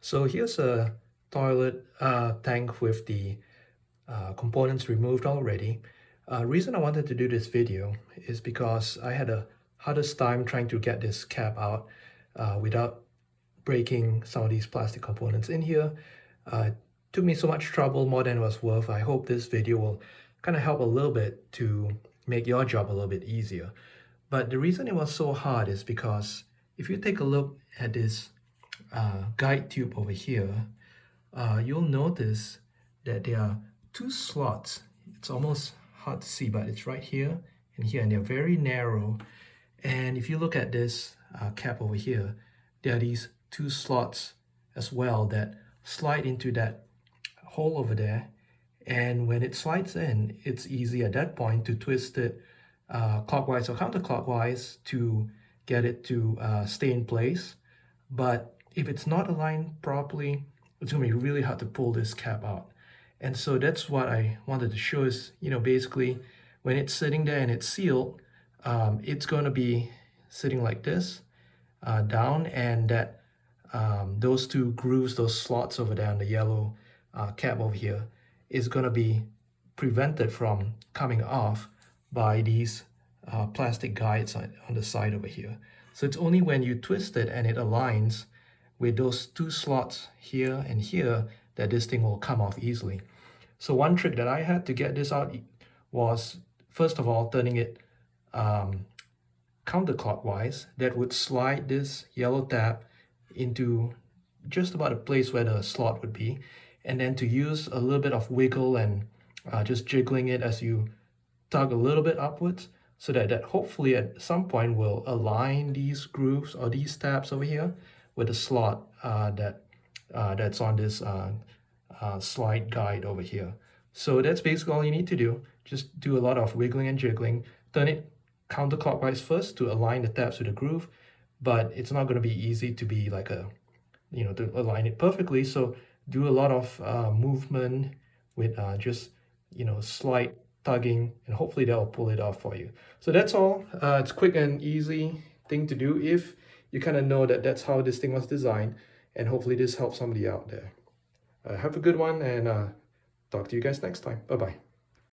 So here's a toilet tank with the components removed already. Reason I wanted to do this video is because I had a hardest time trying to get this cap out without breaking some of these plastic components in here. It took me so much trouble, more than it was worth. I hope this video will kind of help a little bit to make your job a little bit easier. But the reason it was so hard is because if you take a look at this guide tube over here, you'll notice that there are two slots. It's almost hard to see, but it's right here and here, and they're very narrow. And if you look at this cap over here, there are these two slots as well that slide into that hole over there. And when it slides in, it's easy at that point to twist it clockwise or counterclockwise to get it to stay in place. But if it's not aligned properly, it's going to be really hard to pull this cap out. And so that's what I wanted to show is, basically when it's sitting there and it's sealed, it's going to be sitting like this down, and that those two grooves, those slots over there on the yellow cap over here is going to be prevented from coming off by these plastic guides on the side over here. So it's only when you twist it and it aligns with those two slots here and here that this thing will come off easily. So one trick that I had to get this out was, first of all, turning it counterclockwise. That would slide this yellow tab into just about a place where the slot would be, and then to use a little bit of wiggle and just jiggling it as you tug a little bit upwards, so that hopefully at some point will align these grooves or these tabs over here with the slot that's on this slide guide over here. So that's basically all you need to do. Just do a lot of wiggling and jiggling. Turn it counterclockwise first to align the tabs with the groove, but it's not going to be easy to be like to align it perfectly. So do a lot of movement with just slight tugging, and hopefully that will pull it off for you. So that's all. It's quick and easy thing to do if you kind of know that that's how this thing was designed, and hopefully this helps somebody out there. Have a good one, and talk to you guys next time. Bye-bye.